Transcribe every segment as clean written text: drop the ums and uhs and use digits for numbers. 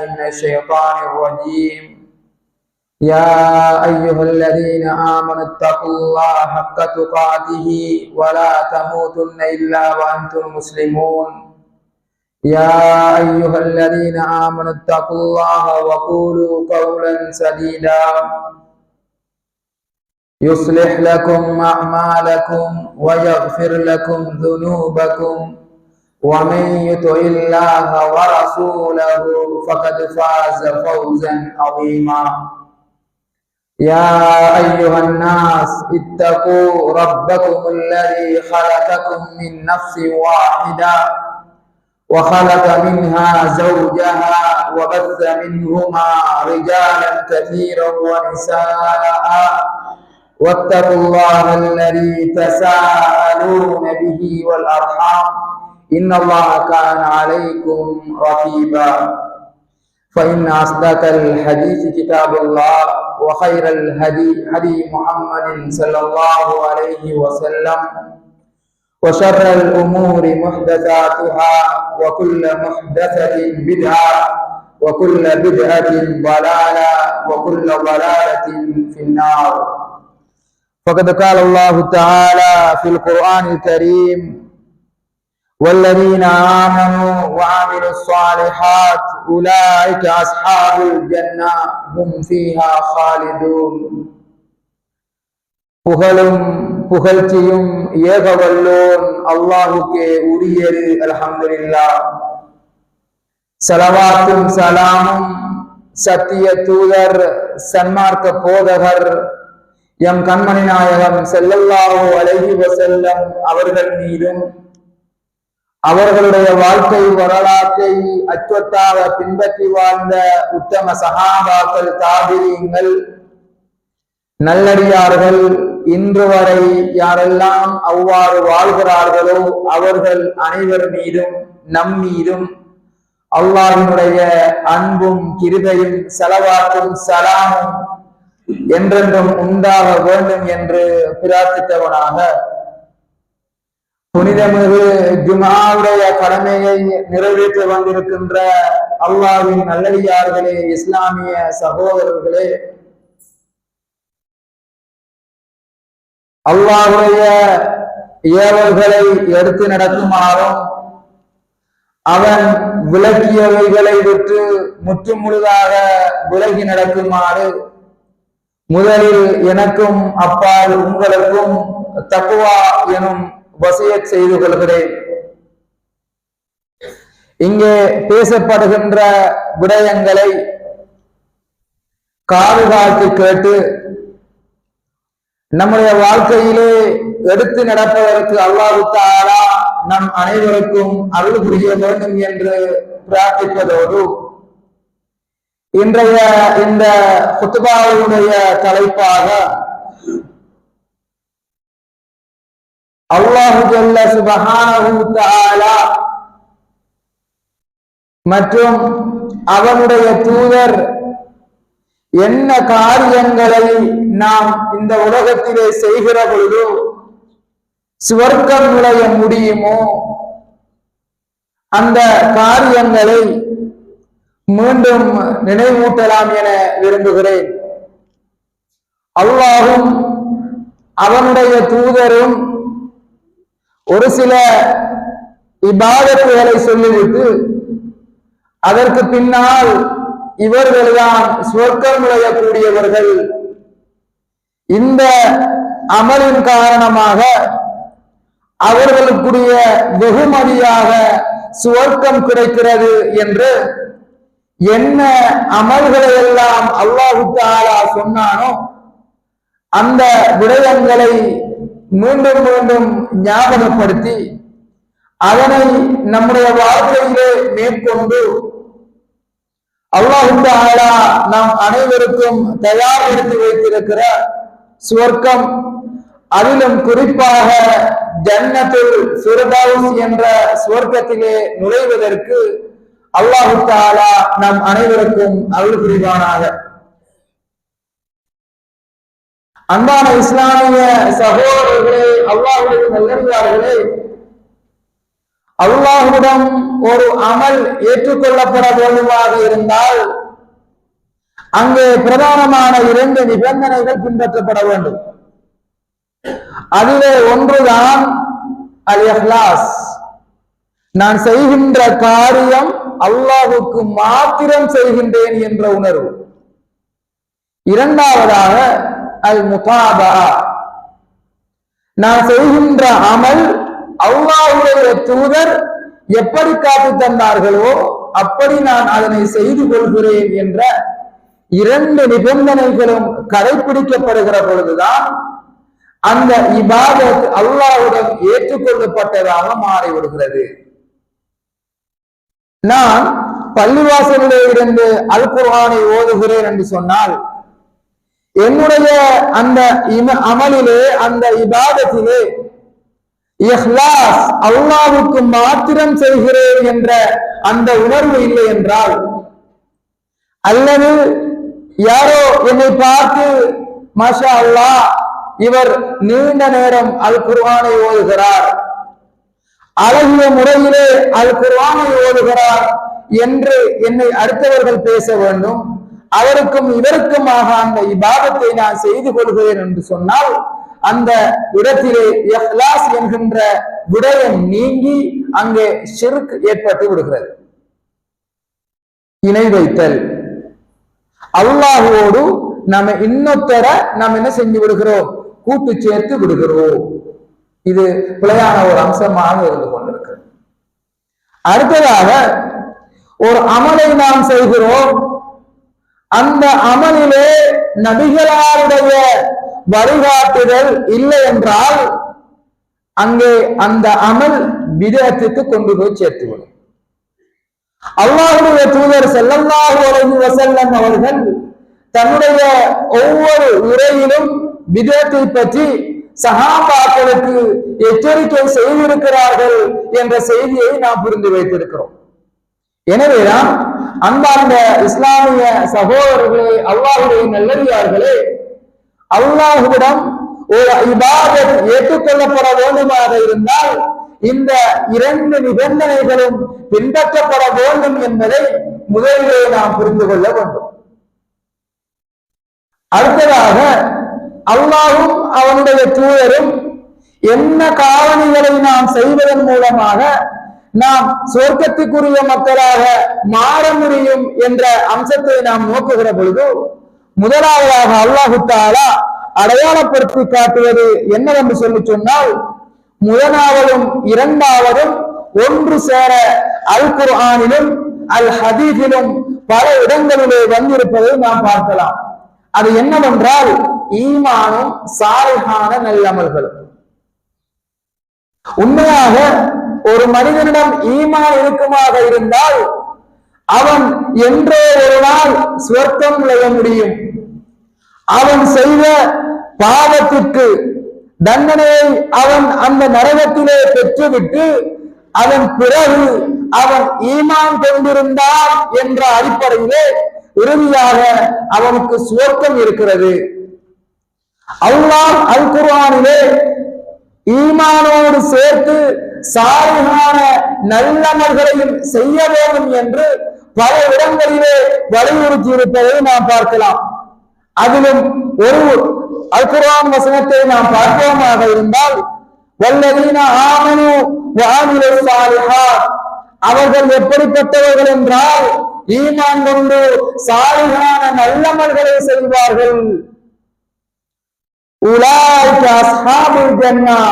من الشيطان الرجيم. يا أيها الذين آمنوا اتقوا الله حق تقاته ولا تموتن إلا وأنتم مسلمون. يا أيها الذين آمنوا اتقوا الله وقولوا قولا سديدا يصلح لكم أعمالكم ويغفر لكم ذنوبكم ومن يطع الله ورسوله فقد فاز فوزا عظيما. يا أيها الناس اتقوا ربكم الذي خلقكم من نفس واحدة وخلق منها زوجها وبث منهما رجالا كثيرا ونساء واتقوا الله الذي تساءلون به والأرحام إن الله كان عليكم رقيبا. فإن أصدق الحديث كتاب الله وخير الهدي هدي محمد صلى الله عليه وسلم وشر الأمور محدثاتها وكل محدثة بدعة وكل بدعة ضلالة وكل ضلالة في النار. فقد قال الله تعالى في القرآن الكريم: والذين آمنوا وعملوا الصالحات أولئك أصحاب الجنة هم فيها خالدون. புகழும் புகழ்ச்சியும் ஏகவல்லோன் அல்லாஹுக்கே உரியது. அல்ஹம்துலில்லாஹ். ஸலவாத்தும் சலாமும் சத்திய தூதர் சன்மார்க்க போதகர் எம் கண்மணி நாயகம் ஸல்லல்லாஹு அலைஹி வஸல்லம் அவர்கள் மீதும் அவர்களுடைய வாழ்க்கை வரலாற்றை அச்சொத்தாக பின்பற்றி வாழ்ந்த உத்தம சஹாபாக்கள், தாபிஈன்கள், நல்லடியார்கள், இன்று வரை யாரெல்லாம் அவ்வாறு வாழ்கிறார்களோ அவர்கள் அனைவர் மீதும் நம் மீதும் அல்லாஹ்வினுடைய அன்பும் கிருபையும் ஸலவாத்தும் சலாமும் என்றென்றும் உண்டாக வேண்டும் என்று பிரார்த்தித்தவனாக புனிதமிகு ஜும்ஆவுடைய கடமையை நிறைவேற்ற வந்திருக்கின்ற அல்லாஹ்வின் நல்லடியார்களே, இஸ்லாமிய சகோதரர்களே, அல்லாஹ்வுடைய ஏவல்களை எடுத்து நடக்குமாறும் அவன் விலக்கியவைகளை விட்டு முற்றுமுழுதாக விலகி நடக்குமாறு முதலில் எனக்கும் அப்பால் உங்களுக்கும் தக்வா எனும் வசியத் செய்து கொள்கிறேன். இங்கே பேசப்படுகின்ற விடயங்களை காது காத்து கேட்டு நம்முடைய வாழ்க்கையிலே எடுத்து நடப்பதற்கு அல்லாஹ் தஆலா நம் அனைவருக்கும் அருள் புரிய வேண்டும் என்று பிரார்த்திப்பதோடு இன்றைய இந்த குத்பாவுடைய தலைப்பாக அல்லாஹு ஜல்ல சுப்ஹானஹு தஆலா மற்றும் அவனுடைய தூதர் என்ன காரியங்களை நாம் இந்த உலகத்திலே செய்கிற பொழுது சுவர்க்கம் நுழைய முடியுமோ அந்த காரியங்களை மீண்டும் நினைவூட்டலாம் என விரும்புகிறேன். அல்லாஹும் அவனுடைய தூதரும் ஒரு சில இபாதத்துகளை சொல்லிவிட்டு அதற்கு பின்னால் இவர்கள்தான் சுவர்க்கம் நுழையக்கூடியவர்கள், இந்த அமலின் காரணமாக அவர்களுக்குரிய வெகுமதியாக சுவர்க்கம் கிடைக்கிறது என்று என்ன அமல்களை எல்லாம் அல்லாஹ் தஆலா சொன்னானோ அந்த விடயங்களை மீண்டும் மீண்டும் ஞாபகப்படுத்தி அதனை நம்முடைய வாழ்க்கையிலே மேற்கொண்டு அல்லாஹ் தஆலா நாம் அனைவருக்கும் தயார்படுத்தி வைத்திருக்கிற சுவர்க்கம், அதிலும் குறிப்பாக ஜன்னத்துல் ஃபிர்தௌஸ் என்ற சுவர்க்கத்திலே நுழைவதற்கு அல்லாஹ் தஆலா நம் அனைவருக்கும் அருள் புரிவானாக. அன்பான இஸ்லாமிய சகோதரர்களே, அல்லாஹ்வுடைய நல்லடியார்களே, அல்லாஹ்விடம் ஒரு அமல் ஏற்றுக்கொள்ளப்பட வேண்டுமாக இருந்தால் அங்கே பிரதானமான 2 நிபந்தனைகள் பின்பற்றப்பட வேண்டும். அதிலே ஒன்றுதான் அல் இஹ்லாஸ், நான் செய்கின்ற காரியம் அல்லாஹ்வுக்கு மாத்திரம் செய்கின்றேன் என்ற உணர்வு. இரண்டாவதாக அல் முதாபா, நான் செய்கின்ற அமல் அல்லாஹ்வுடைய தூதர் எப்படி காட்டி தந்தார்களோ அப்படி நான் அதனை செய்து கொள்கிறேன் என்ற 2 நிபந்தனைகளும் கடைபிடிக்கப்படுகிற பொழுதுதான் அந்த இபாதத் அல்லாஹ்வுடன் ஏற்றுக்கொள்ளப்பட்டதாக மாறிவிடுகிறது. நான் பள்ளிவாசலிலே இருந்து அல் குர்ஆனை ஓதுகிறேன் என்று சொன்னால் என்னுடைய அந்த அமலிலே, அந்த இபாதத்திலே இஹ்லாஸ், அல்லாஹ்வுக்கு மாத்திரம் செய்கிறேன் என்ற அந்த உணர்வு இல்லை என்றால், அல்லது யாரோ என்னை பார்த்து மாஷா அல்லாஹ் இவர் நீண்ட நேரம் அல் குர்ஆனை ஓதுகிறார், அழகிய முறையிலே அல் குர்ஆனை ஓதுகிறார் என்று என்னை அடுத்தவர்கள் பேச வேண்டும், அவருக்கும் இவருக்குமாக அந்த இபாதத்தை நான் செய்து கொள்கிறேன் என்று சொன்னால் அந்த இடத்திலே இஹ்லாஸ் என்கின்ற விடயம் நீங்கி அங்கே ஷிர்க் ஏற்பட்டு விடுகிறது. இணை வைத்தல், அல்லாஹ்வோடு நம்ம இன்னொருத்தர நாம் என்ன செஞ்சு விடுகிறோம், கூட்டு சேர்த்து விடுகிறோம். இது பிழையான ஒரு அம்சமாக இருந்து கொண்டிருக்கிறது. அடுத்ததாக ஒரு அமலை நாம் செய்கிறோம், அந்த அமலிலே நபிகளாருடைய வழிகாட்டுதல் இல்லை என்றால் அங்கே அந்த அமல் பிதஅத்துக்கு கொண்டு போய் சேர்த்துவிடும். அல்லாஹ்வுடைய தூதர் ஸல்லல்லாஹு அலைஹி வஸல்லம் அவர்கள் தன்னுடைய ஒவ்வொரு உரையிலும் பிதஅத்தை பற்றி சஹாபாக்களுக்கு எச்சரிக்கை செய்திருக்கிறார்கள் என்ற செய்தியை நாம் புரிந்து வைத்திருக்கிறோம். எனவேதான் அன்பார்ந்த இஸ்லாமிய சகோதரர்களே, அல்லாஹ்வுடைய நல்லடியார்களே, அல்லாஹ்விடம் ஒரு இபாதத் ஏற்றுக்கொள்ளப்பட வேண்டுமாக இருந்தால் இந்த 2 நிபந்தனைகளும் பின்பற்றப்பட வேண்டும் என்பதை முதலிலே நாம் புரிந்து கொள்ள வேண்டும். அடுத்ததாக அல்லாஹ்வும் அவனுடைய தூதரும் என்ன காரணிகளை நாம் செய்வதன் மூலமாக நாம் சொர்க்கத்துக்குரிய மக்களாக மாற முடியும் என்ற அம்சத்தை நாம் நோக்குகிற பொழுது முதலாவதாக அல்லாஹ் தஆலா அடையாளப்படுத்தி காட்டுவது என்னவென்று சொல்லி சொன்னால், முதலாவதும் இரண்டாவதும் ஒன்று சேர அல் குர்ஆனிலும் அல் ஹதீஸிலும் பல இடங்களிலே வந்திருப்பதை நாம் பார்க்கலாம். அது என்னவென்றால் ஈமானும் சாலிஹான நல்லமல்களும். உண்மையாக ஒரு மனிதனிடம் ஈமான் இருக்குமாக இருந்தால் அவன் என்றோ ஒரு நாள் சுவர்க்கம் நுழைய முடியும். அவன் செய்த பாவத்திற்கு தண்டனையை அவன் அந்த நரகத்திலே பெற்றுவிட்டு அதன் பிறகு அவன் ஈமான் கொண்டிருந்தான் என்ற அடிப்படையிலே இறுதியாக அவனுக்கு சுவர்க்கம் இருக்கிறது. அல்லாஹ் அல் குர்ஆனிலே ஈமானோடு சேர்த்து சாலிஹான நல்லமல்களையும் செய்ய வேண்டும் என்று பல இடங்களிலே வலியுறுத்தி இருப்பதை நாம் பார்க்கலாம். அதிலும் ஒரு அல் குர்ஆன் வசனத்தை நாம் பார்ப்போமாக இருந்தால், வல்லதீன ஆமனு வ அமிலுஸ் ஸாலிஹாத், அவர்கள் எப்படிப்பட்டவர்கள் என்றால் ஈமான் கொண்டு சாலிஹான நல்லமல்களை செய்வார்கள். உலாயிக அஸ்ஹாபுல் ஜன்னah,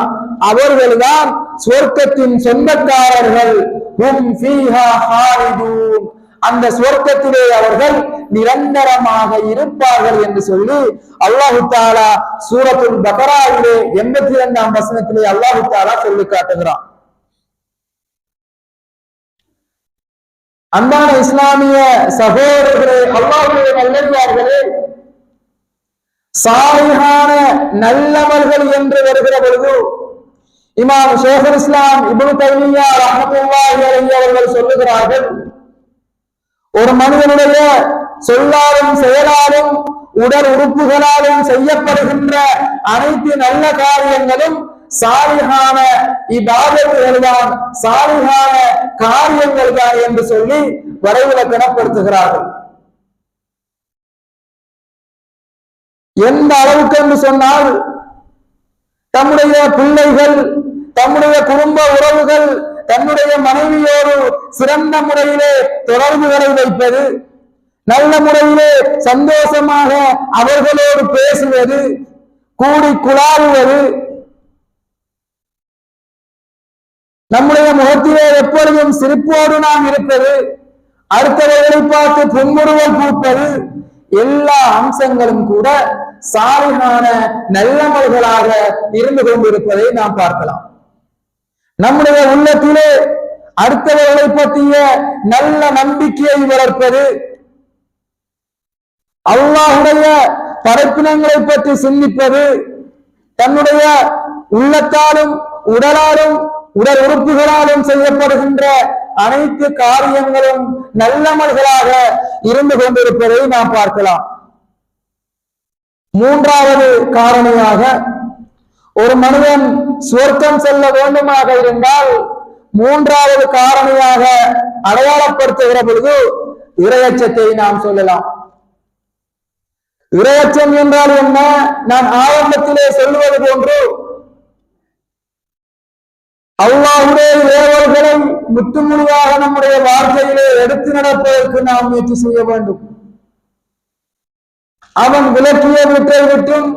அவர்கள்தான் சொர்க்கத்தின் சொந்தக்காரர்கள். ஹும் ஃபீஹா ஹாலிதூன், அந்த சொர்க்கத்திலே அவர்கள் நிரந்தரமாக இருப்பார்கள் என்று சொல்லி அல்லாஹ் தஆலா சூரத்துல் பக்ராவிலே 82ஆம் வசனத்திலே அல்லாஹ் தஆலா சொல்லி காட்டுகிறான். அன்பான இஸ்லாமிய சகோதரர்களே, அல்லாஹ்வுடைய நல்லடியார்களே, சாலிஹான நல்லமல்கள் என்று வருகிற பொழுது இமாம் ஷேகுல் இஸ்லாம் இப்னு தைமிய்யா ரஹ்மத்துல்லாஹி அலைஹி அவர்கள் சொல்லுகிறார்கள், ஒரு மனிதனுடைய சொல்லாலும் செயலாலும் உடல் உறுப்புகளாலும் செய்யப்படுகின்ற அனைத்து நல்ல காரியங்களும் சாலிஹான இபாதத்துகள் தான், சாலிஹான காரியங்கள் தான் என்று சொல்லி வரைவிலக்கணப்படுத்துகிறார்கள். எந்த அளவுக்கு என்று சொன்னால், தம்முடைய பிள்ளைகள், தம்முடைய குடும்ப உறவுகள், தன்னுடைய மனைவியோடு சிறந்த முறையிலே தொடர்புகளை வைப்பது, நல்ல முறையிலே சந்தோஷமாக அவர்களோடு பேசுவது, கூடி குழாவுவது, நம்முடைய முகத்திலே எப்பொழுதும் சிரிப்போடு நாம் இருப்பது, அடுத்தவர்களை பார்த்து புன்முறுவல் பூப்பது, எல்லா அம்சங்களும் கூட சாலிஹான நல்லமல்களாக இருந்து கொண்டிருப்பதை நாம் பார்க்கலாம். நம்முடைய உள்ளத்திலே அடுத்தவர்களை பற்றிய நல்ல நம்பிக்கையை வளர்ப்பது, அல்லாஹுடைய படைப்பினங்களை பற்றி சிந்திப்பது, தன்னுடைய உள்ளத்தாலும் உடலாலும் உடல் உறுப்புகளாலும் செய்யப்படுகின்ற அனைத்து காரியங்களும் நல்லமல்களாக இருந்து கொண்டிருப்பதை நாம் பார்க்கலாம். மூன்றாவது காரணியாக, ஒரு மனிதன் சுவர்க்கம் செல்ல வேண்டுமாக இருந்தால் மூன்றாவது காரணியாக அடையாளப்படுத்துகிற பொழுது இறையச்சத்தை நாம் சொல்லலாம். இறையச்சம் என்றால் என்ன? நான் ஆரம்பத்திலே சொல்லுவது போன்று அல்லாஹ்வுடைய ஏவல்களை முற்றுமுழுதாக நம்முடைய வாழ்க்கையிலே எடுத்து நடப்பதற்கு நாம் முயற்சி செய்ய வேண்டும். அவன் விலக்கிய வீட்டை விட்டும்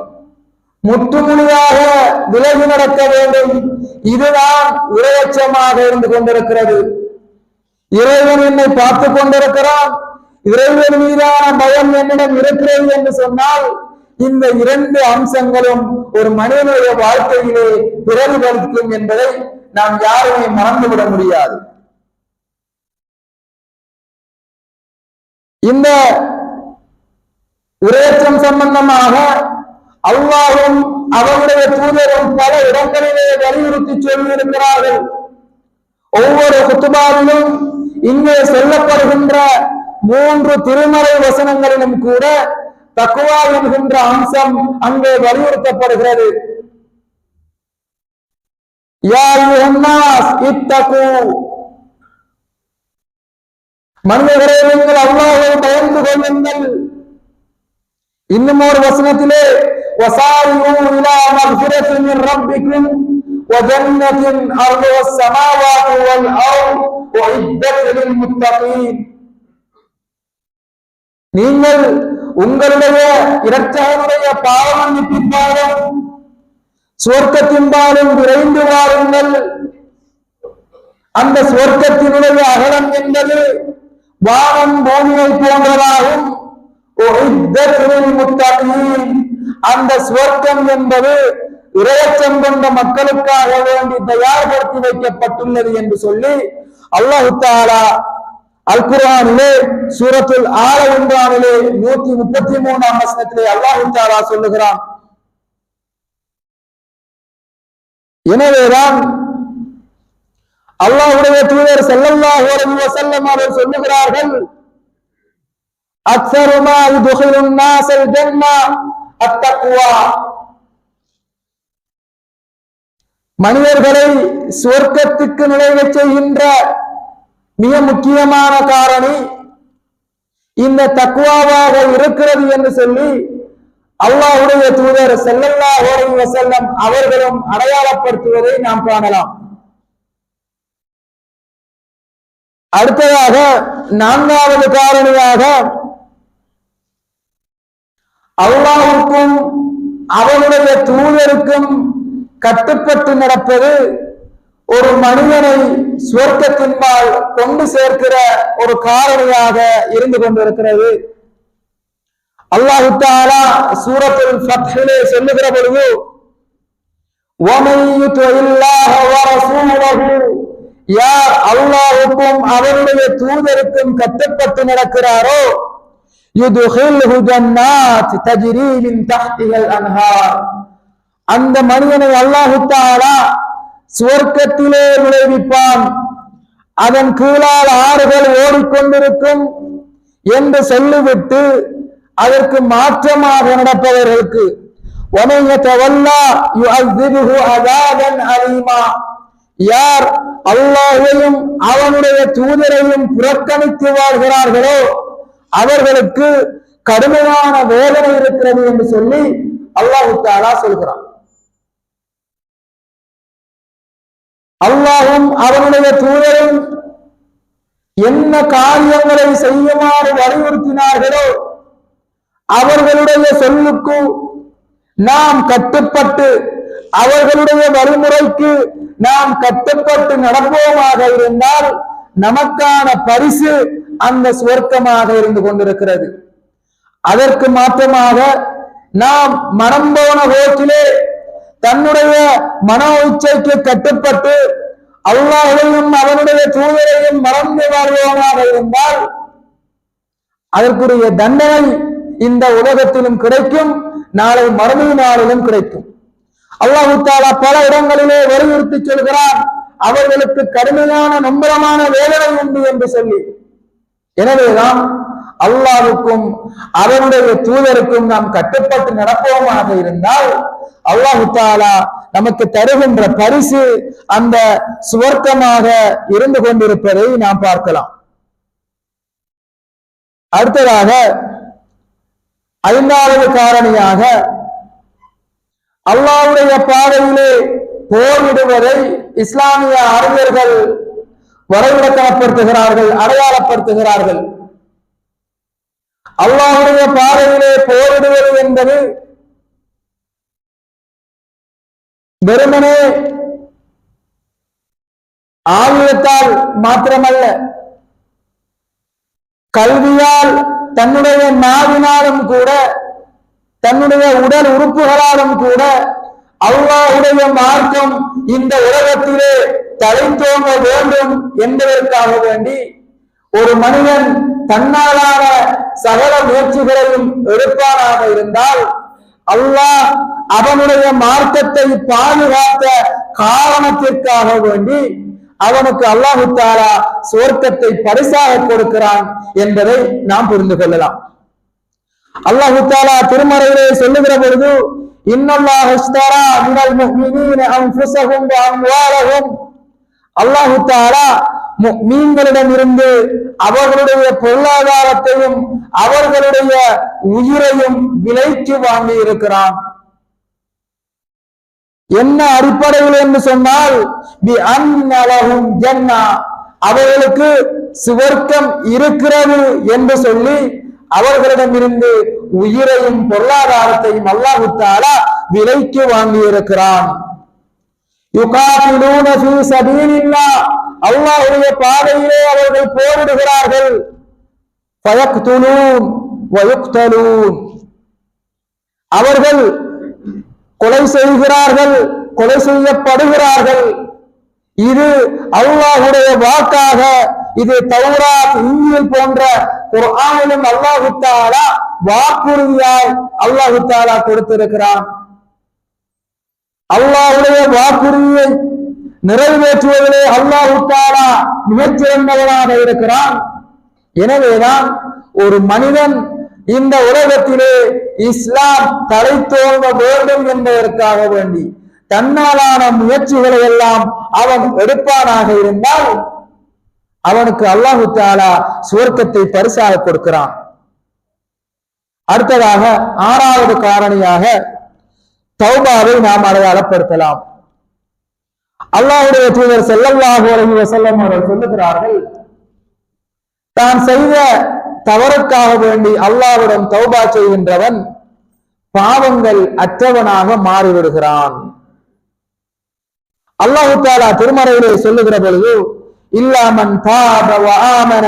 முற்றுமுழுதாக விலகி நடக்க வேண்டும். இதுதான் இறையச்சமாக இருந்து கொண்டிருக்கிறது. இறைவன் என்னை பார்த்து கொண்டிருக்கிறான், இறைவன் மீதான பயம் என்னிடம் இருக்கிறது என்று சொன்னால், இந்த இரண்டு அம்சங்களும் ஒரு மனிதனுடைய வாழ்க்கையிலே பிரதிபலிக்கும் என்பதை நாம் யாருமே மறந்துவிட முடியாது. இந்த இறையச்சம் சம்பந்தமாக அல்லாஹ்வும் அவருடைய தூதரும் பல இடங்களிலே வலியுறுத்தி சொல்லியிருக்கிறார்கள். ஒவ்வொரு குத்துபாவிலும் இங்கே சொல்லப்படுகின்ற 3 திருமறை வசனங்களிலும் கூட தக்வா என்கின்ற அம்சம் அங்கே வலியுறுத்தப்படுகிறது. யா அய்யுஹன்னாஸ் இத்தகு, மனிதர்களே நீங்கள் அல்லாஹ்வை பயந்து கொள்ளுங்கள். இன்னும் ஒரு வசனத்திலே வஸாரிஊ இலா மக்ஃபிரத்தின் மின் ரப்பிக்கும் வ ஜன்னத்தின் அர்துஹா ஸமாவாத்து வல் அர்து உஇத்தத் லில் முத்தகீன், நீங்கள் உங்களுடைய இரட்சகனுடைய பாவ மன்னிப்பிற்காகவும் சுவர்க்கத்தின்பாலும் விரைந்து வாருங்கள். அந்த சுவர்க்கத்தினுடைய அகலம் என்பது வானம் பூமியை போன்றதாகும். அந்த சுவர்க்கம் என்பது இறையச்சம் கொண்ட மக்களுக்காக வேண்டி தயார்படுத்தி வைக்கப்பட்டுள்ளது என்று சொல்லி அல்லாஹ் தஆலா அல் குர்ஆனிலே சூரத்துல் ஆல இம்ரானிலே 133ஆம் வசனத்திலே அல்லாஹ் தஆலா சொல்லுகிறான். எனவேதான் அல்லாஹ்வுடைய தூதர் ஸல்லல்லாஹு அலைஹி வஸல்லம் அவர்கள் சொல்லுகிறார்கள், அக்ஸரு மா யுத்கிலுன் நாஸல் ஜன்னah அத்தக்வா, மனிதர்களை சுவர்க்கத்துக்கு நுழையச் செய்கின்ற மிக முக்கியமான காரணி இந்த தக்வாவாக இருக்கிறது என்று சொல்லி அல்லாஹ்வுடைய தூதர் ஸல்லல்லாஹு அலைஹி வஸல்லம் அவர்களும் அடையாளப்படுத்துவதை நாம் காணலாம். அடுத்ததாக 4வது காரணியாக, அல்லாஹ்வுக்கும் அவனுடைய தூதருக்கும் கட்டுப்பட்டு நடப்பது ஒரு மனிதனை சுவர்க்கத்தின்பால் கொண்டு சேர்க்கிற ஒரு காரணியாக இருந்து கொண்டிருக்கிறது. அல்லாஹ் தஆலா சூரத்துல் ஃபத்ஹிலே சொல்லுகிற பொழுது, வமன் யுத்தில்லாஹ வ ரசூலஹு, யார் அல்லாஹ்வுக்கும் அவருடைய தூதருக்கும் கட்டுப்பட்டு நடக்கிறாரோ, யுத்கில்ஹு ஜன்னாத் தஜ்ரி மின் தஹ்திஹல் அன்ஹார், அந்த மனிதனை அல்லாஹ் தஆலா சுவர்க்கத்திலே நுழைவிப்பான், அதன் கீழால் ஆறுகள் ஓடிக்கொண்டிருக்கும் என்று சொல்லிவிட்டு அதற்கு மாற்றமாக நடப்பவர்களுக்கு, ومن يتولى يعذبه عذابا أليما. யார் அல்லாஹ்வையும் அவனுடைய தூதரையும் புறக்கணித்து வாழ்கிறார்களோ அவர்களுக்கு கடுமையான வேதனை இருக்கிறது என்று சொல்லி அல்லாஹ் தஆலா சொல்கிறான். அல்லாஹ்வும் அவனுடைய தூதரும் என்ன காரியங்களை செய்யுமாறு வலியுறுத்தினார்களோ அவர்களுடைய சொல்லுக்கு நாம் கட்டுப்பட்டு அவர்களுடைய வழிமுறைக்கு நாம் கட்டுப்பட்டு நடப்போமாக இருந்தால் நமக்கான பரிசு அந்த சுவர்க்கமாக இருந்து கொண்டிருக்கிறது. அதற்கு மாற்றமாக நாம் மனம் போன போக்கிலே தன்னுடைய மனோ இச்சைக்கு கட்டுப்பட்டு அல்லாஹ்வையும் அவனுடைய தூதரையும் மறந்து வாழ்வோமாக இருந்தால் அதற்குரிய தண்டனை இந்த உலகத்திலும் கிடைக்கும், நாளை மறுமை நாளிலும் கிடைக்கும். அல்லாஹ் தஆலா பல இடங்களிலே வலியுறுத்தி சொல்கிறார், அவர்களுக்கு கடுமையான நம்பரமான வேதனை உண்டு என்று சொல்லி. எனவேதான் அல்லாஹ்வுக்கும் அவனுடைய தூதருக்கும் நாம் கட்டுப்பட்டு நடப்போமாக இருந்தால் அல்லாஹ் தஆலா நமக்கு தருகின்ற பரிசு அந்த சுவர்க்கமாக இருந்து கொண்டிருப்பதை நாம் பார்க்கலாம். அடுத்ததாக ஐந்தாவது காரணியாக அல்லாஹ்வுடைய பாதையிலே போரிடுவதை இஸ்லாமிய அறிஞர்கள் வரைவிலக்கணப்படுத்துகிறார்கள், அடையாளப்படுத்துகிறார்கள். அல்லாஹ்வுடைய பாதையிலே போரிடுவது என்பது வெறுமனே ஆயுதத்தால் மாத்திரமல்ல, கல்வியால் தன்னுடைய நாவினாலும் கூட தன்னுடைய உடல் உறுப்புகளாலும் கூட அல்லாஹ்வுடைய மார்க்கம் இந்த உலகத்திலே தழைத்தோங்க வேண்டும் என்பதற்காக வேண்டி ஒரு மனிதன் தன்னாலான சகல முயற்சிகளையும் எடுப்பானாக இருந்தால் அல்லாஹ் அவனுடைய மார்க்கத்தை பாதுகாத்த காரணத்திற்காக வேண்டி அவனுக்கு அல்லாஹ் தஆலா சுவர்க்கத்தை பரிசாக கொடுக்கிறான் என்பதை நாம் புரிந்து கொள்ளலாம். அல்லாஹ் தஆலா திருமறையிலே சொல்லுகிற பொழுது இன்னல்லாஹ இஸ்தரா மினல் முஃமினீன அன்ஃபுஸஹும் வ அம்வாலஹும், அல்லாஹ் தஆலா முஃமின்களிடமிருந்து அவர்களுடைய பொருளாதாரத்தையும் அவர்களுடைய உயிரையும் விலைக்கு வாங்கி இருக்கிறான். என்ன அடிப்படையில் என்று சொன்னால் பி அன்ன லஹும் ஜன்னா, அவர்களுக்கு சுவர்க்கம் இருக்கிறது என்று சொல்லி அவர்களிடமிருந்து உயிரையும் பொருளாதாரத்தையும் அல்லாஹ் தஆலா விலைக்கு வாங்கி இருக்கிறான். யுகாதிலூன ஃபீ சபீலில்லாஹ், அல்லாஹ்வுடைய பாதையிலே அவர்கள் போரிடுகிறார்கள். ஃபயக்துலூன் வ யுக்தலூன், அவர்கள் கொலை செய்கிறார்கள், கொலை செய்யப்படுகிறார்கள். இது அல்லாஹ்வுடைய வாக்காக, இது தௌராத் இன்ஜீல் போன்ற குர்ஆனிலும் அல்லாஹ் தஆலா வாக்குறுதியாய் அல்லாஹ் தஆலா கொடுத்திருக்கிறான். அல்லாஹ்வுடைய வாக்குறுதியை நிறைவேற்றுவதிலே அல்லாஹ் தஆலா மிகச்சிறந்தவனாக இருக்கிறான். எனவேதான் ஒரு மனிதன் இந்த உலகத்திலே இஸ்லாம் தழைத்தோங்க வேண்டும் என்பதற்காக வேண்டி தன்னாலான முயற்சிகளை எல்லாம் அவன் எடுப்பானாக இருந்தால் அவனுக்கு அல்லாஹ் தஆலா சுவர்க்கத்தை பரிசாக கொடுக்கிறான். அடுத்ததாக ஆறாவது காரணியாக தௌபாவை நாம் அடையாளப்படுத்தலாம். அல்லாஹ்வுடைய தூதர் ஸல்லல்லாஹு அலைஹி வஸல்லம் அவர்கள் சொல்லுகிறார்கள், தான் செய்த தவறுக்காக வேண்டி அல்லாஹ்விடம் தௌபா செய்கின்றவன் பாவங்கள் அற்றவனாக மாறிவிடுகிறான். அல்லாஹ் தஆலா திருமறையிலே சொல்லுகிற பொழுது இல்லா மன் தாப வ ஆமன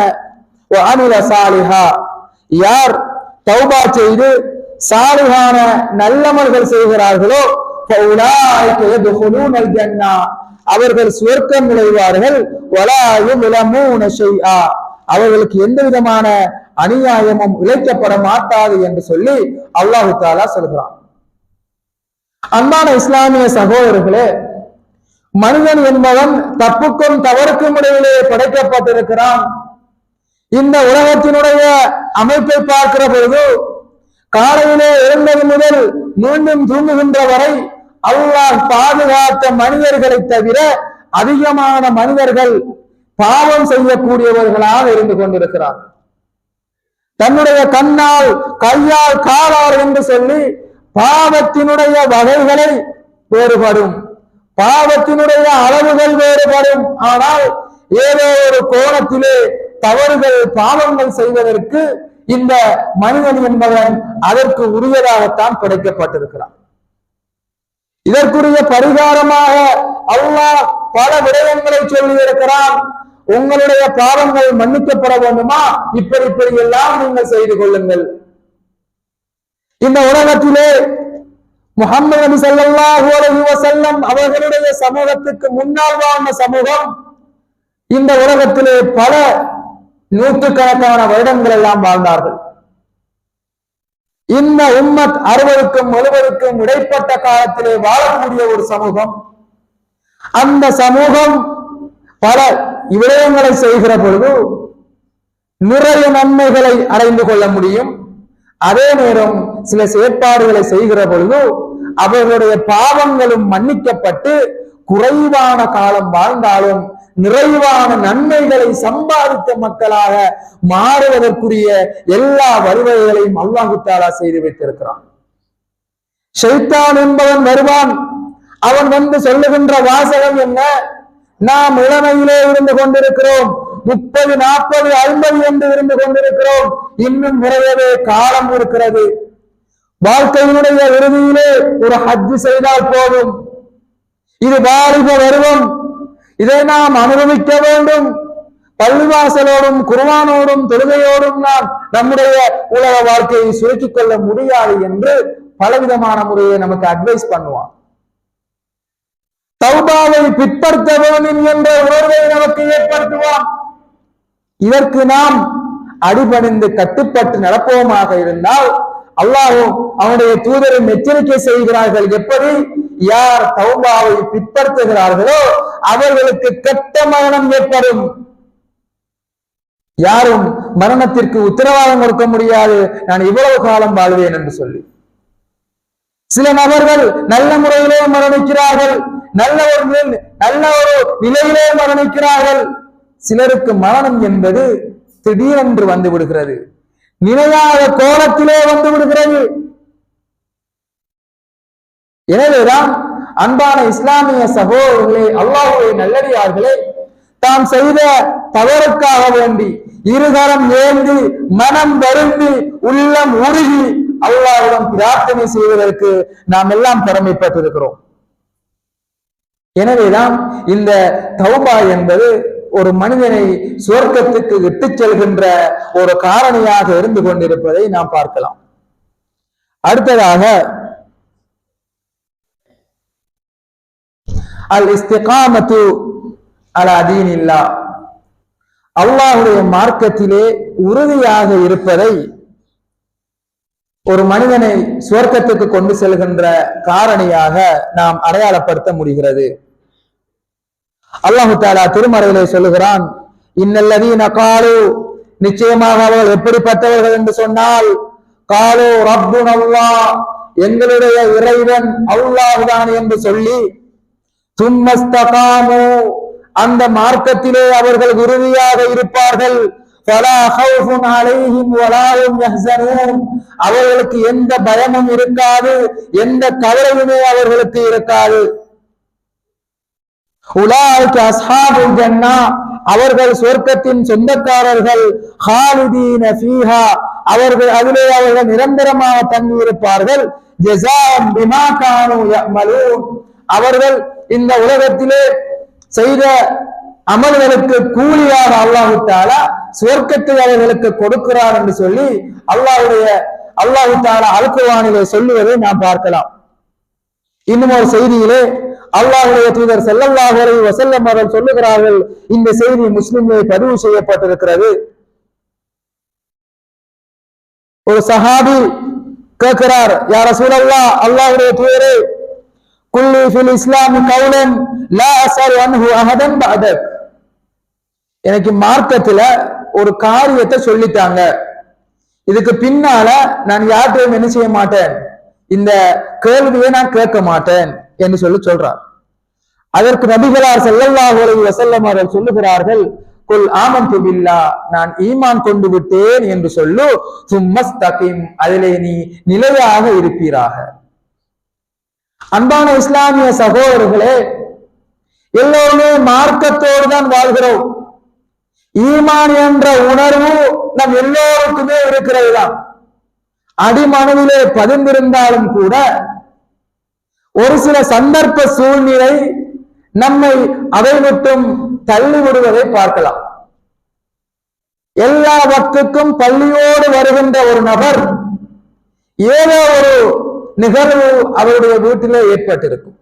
வ அமில சாலிஹா, யார் தௌபா செய்து சாலிஹான நல்லமல்கள் செய்கிறார்களோ ஃபஉலாயிக யதுகுலூனல் ஜன்னah, அவர்கள் சுவர்க்கம் நுழைவார்கள். வலா யுலமூன ஷைஆ, அவர்களுக்கு எந்த விதமான அநியாயமும் இழைக்கப்பட மாட்டாது என்று சொல்லி அல்லாஹ் தஆலா சொல்கிறான். அன்பான இஸ்லாமிய சகோதரர்களே, மனிதன் என்பவன் தப்புக்கும் தவறுக்கும் இடையிலே படைக்கப்பட்டிருக்கிறான். இந்த உலகத்தினுடைய அமைப்பை பார்க்கிற பொழுது காலையிலே எழுந்தது முதல் மீண்டும் தூங்குகின்ற வரை அல்லாஹ் பாதுகாத்த மனிதர்களை தவிர அதிகமான மனிதர்கள் பாவம் செய்யக்கூடியவர்களாக இருந்து கொண்டிருக்கிறார். தன்னுடைய கண்ணால், கையால், காலால் என்று சொல்லி பாவத்தினுடைய வகைகளை வேறுபடும், பாவத்தினுடைய அளவுகள் வேறுபடும். ஆனால் ஏதோ ஒரு கோணத்திலே தவறுகள், பாவங்கள் செய்வதற்கு இந்த மனிதன் என்பவன் அதற்கு உரியதாகத்தான் படைக்கப்பட்டிருக்கிறான். இதற்குரிய பரிகாரமாக அல்லாஹ் பல விடயங்களை சொல்லி இருக்கிறான். உங்களுடைய பாவங்கள் மன்னிக்கப்பட வேண்டுமா, இப்படி எல்லாம் நீங்கள் செய்து கொள்ளுங்கள். இந்த உலகத்திலே முஹம்மது நபி ஸல்லல்லாஹு அலைஹி வஸல்லம் அவர்களுடைய சமூகத்துக்கு முன்னால் வாழ்ந்த சமூகம் இந்த உலகத்திலே பல நூற்றுக்கணக்கான வருடங்கள் எல்லாம் வாழ்ந்தார்கள். இந்த உம்மத் 60க்கும் 70க்கும் இடைப்பட்ட காலத்திலே வாழக்கூடிய ஒரு சமூகம். அந்த சமூகம் பல விடயங்களை செய்கிற பொழுது நிறைய நன்மைகளை அடைந்து கொள்ள முடியும். அதே நேரம் சில செயற்பாடுகளை செய்கிற பொழுது அவர்களுடைய பாவங்களும் மன்னிக்கப்பட்டு குறைவான காலம் வாழ்ந்தாலும் நிறைவான நன்மைகளை சம்பாதித்த மக்களாக மாறுவதற்குரிய எல்லா வழிவகைகளையும் அல்லாஹ் தஆலா செய்து வைத்திருக்கிறான். ஷைத்தான் என்பவன் வருவான். அவன் வந்து சொல்லுகின்ற வாசகம் என்ன? நாம் இளமையிலே இருந்து கொண்டிருக்கிறோம், 30, 40, 50 என்று இருந்து கொண்டிருக்கிறோம், இன்னும் நிறையவே காலம் இருக்கிறது. வாழ்க்கையினுடைய இறுதியிலே ஒரு ஹஜ் செய்தால் போதும். இது வாலிப பருவம், இதை நாம் அனுபவிக்க வேண்டும். பள்ளிவாசலோடும் குர்ஆனோடும் தொழுகையோடும் நாம் நம்முடைய உலக வாழ்க்கையை சுருக்கிக் கொள்ள முடியாது என்று பலவிதமான முறையை நமக்கு அட்வைஸ் பண்ணுவான். தௌபாவை பிற்படுத்த வேண்டும் என்ற உணர்வை நமக்கு ஏற்படுத்துவான். இதற்கு நாம் அடிபணிந்து கட்டுப்பட்டு நடப்போமாக இருந்தால் அல்லாஹ்வும் அவனுடைய தூதரும் எச்சரிக்கை செய்கிறார்கள். எப்படி? யார் தௌபாவை பிற்படுத்துகிறார்களோ அவர்களுக்கு கெட்ட மரணம் ஏற்படும். யாரும் மரணத்திற்கு உத்தரவாதம் கொடுக்க முடியாது, நான் இவ்வளவு காலம் வாழ்வேன் என்று சொல்லி. சில நபர்கள் நல்ல முறையிலே மரணிக்கிறார்கள், நல்ல ஒரு நிலையிலே மரணிக்கிறார்கள். சிலருக்கு மரணம் என்பது திடீரென்று வந்து விடுகிறது, நிலையாத கோலத்திலே வந்து விடுகிறது. எனவேதான் அன்பான இஸ்லாமிய சகோதரர்களே, அல்லாஹ்வுடைய நல்லடியார்களே, தாம் செய்த தவறுக்காக வேண்டி இருகரம் ஏந்தி மனம் வருந்தி உள்ளம் உருகி அல்லாஹ்விடம் பிரார்த்தனை செய்வதற்கு நாம் எல்லாம் கடமைப்பட்டிருக்கிறோம். எனவேதான் இந்த தௌபா என்பது ஒரு மனிதனை சுவர்க்கத்துக்கு இட்டுச் செல்கின்ற ஒரு காரணியாக இருந்து கொண்டிருப்பதை நாம் பார்க்கலாம். அடுத்ததாக அல் இஸ்திகாமத்து அலா தீனில்லாஹ், அல்லாஹ்வுடைய மார்க்கத்திலே உறுதியாக இருப்பதை ஒரு மனிதனை சுவர்க்கத்துக்கு கொண்டு செல்கின்ற காரணியாக நாம் அடையாளப்படுத்த முடிகிறது. அல்லாஹு தஆலா திருமறையிலே சொல்லுகிறான், இன்னல்லதீன காலு, நிச்சயமாக அவர்கள் எப்படிப்பட்டவர்கள் என்று சொன்னால், காலு ரப்புனல்லாஹ், எங்களுடைய இறைவன் அல்லாஹ் தான் என்று சொல்லி, தும்மஸ்தகாமு, அந்த மார்க்கத்திலே அவர்கள் உறுதியாக இருப்பார்கள். ஃபலா ஹௌஃபுன் அலைஹிம் வலா ஹும் யஹ்ஸனூன், அவர்களுக்கு எந்த பயமும் இருக்காது, எந்த கவலையுமே அவர்களுக்கு இருக்காது. உலாயிக அஸ்ஹாபுல் ஜன்னah, அவர்கள் சொர்க்கத்தின் சொந்தக்காரர்கள். ஹாலிதீன ஃபீஹா, அவர்கள் அதிலே அவர்கள் நிரந்தரமாக தங்கி இருப்பார்கள். ஜஸாஅன் பிமா கானூ யஅமலூன், அவர்கள் இந்த உலகத்திலே செய்த அமல்களுக்கு கூலியாக அல்லாஹு தஆலா சுவர்க்கத்தை அவர்களுக்கு கொடுக்கிறார் என்று சொல்லி அல்லாஹு தஆலா அல் குர்ஆனிலே சொல்லுவதை நாம் பார்க்கலாம். இன்னும் ஒரு செய்தியிலே அல்லாஹ்வுடைய தூதர் ஸல்லல்லாஹு அலைஹி வஸல்லம் அவர்கள் சொல்லுகிறார்கள், இந்த செய்தி முஸ்லிமிலே பதிவு செய்யப்பட்டிருக்கிறது. ஒரு சஹாபி கேட்கிறார், யா ரசூலல்லாஹ், அல்லாஹ்வுடைய தூதரே, குல்லி ஃபில் இஸ்லாமி கௌலன் லா அஸல் அன்ஹு அஹதன் பஅதக், எனக்கு மார்க்கத்துல ஒரு காரியத்தை சொல்லிட்டாங்க, இதுக்கு பின்னால நான் யார்கிட்டையும் என்ன செய்ய மாட்டேன், இந்த கேள்வியை நான் கேட்க மாட்டேன் என்று சொல்றார். அதற்கு நபிகளார் ஸல்லல்லாஹு அலைஹி வஸல்லம் அவர்கள் சொல்லுகிறார்கள், குல் ஆமன்து பில்லாஹ், நான் ஈமான் கொண்டு விட்டேன் என்று சொல்லு, சும்மஸ்தகிம், அதிலே நீ நிலையாக இருப்பீராக. அன்பான இஸ்லாமிய சகோதரர்களே, எல்லோருமே மார்க்கத்தோடு தான் வாழ்கிறோம். ஈமான் என்ற உணர்வு நம் எல்லோருக்குமே இருக்கிறது தான். அடிமனதிலே பதிந்திருந்தாலும் கூட ஒரு சில சந்தர்ப்ப சூழ்நிலை நம்மை அதை மட்டும் தள்ளி விடுவதை பார்க்கலாம். எல்லா வக்துக்கும் பள்ளியோடு வருகின்ற ஒரு நபர் ஏதோ ஒரு நிகழ்வு அவருடைய வீட்டிலே ஏற்பட்டிருக்கும்.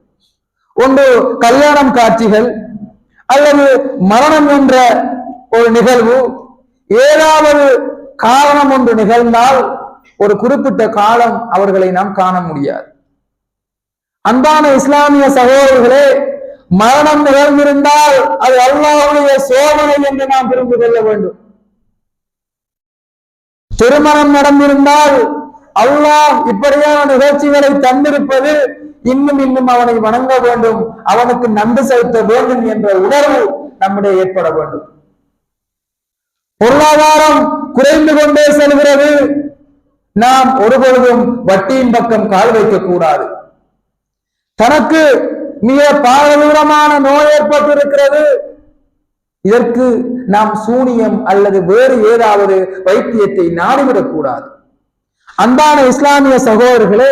ஒன்று கல்யாணம் காட்சிகள் அல்லது மரணம் என்ற ஒரு நிகழ்வு, ஏதாவது காரணம் ஒன்று நிகழ்ந்தால் ஒரு குறிப்பிட்ட காலம் அவர்களை நாம் காண முடியாது. அன்பான இஸ்லாமிய சகோதரர்களே, மரணம் நிகழ்ந்திருந்தால் அது அல்லாஹ்வுடைய சோதனை என்று நாம் புரிந்து கொள்ள வேண்டும். திருமணம் நடந்திருந்தால் அல்லாஹ் இப்படியான நிகழ்ச்சிகளை தந்திருப்பது இன்னும் அவனை வணங்க வேண்டும், அவனுக்கு நன்றி செலுத்த வேண்டும் என்ற உணர்வு நம்முடைய ஏற்பட வேண்டும். பொருளாதாரம் குறைந்து கொண்டே செல்கிறது, நாம் ஒருபொழுதும் வட்டியின் பக்கம் கால் வைக்க கூடாது. தனக்கு மிக பாரதூரமான நோய் ஏற்பட்டிருக்கிறது, இதற்கு நாம் சூனியம் அல்லது வேறு ஏதாவது வைத்தியத்தை நாடிவிடக் கூடாது. அன்பான இஸ்லாமிய சகோதரர்களே,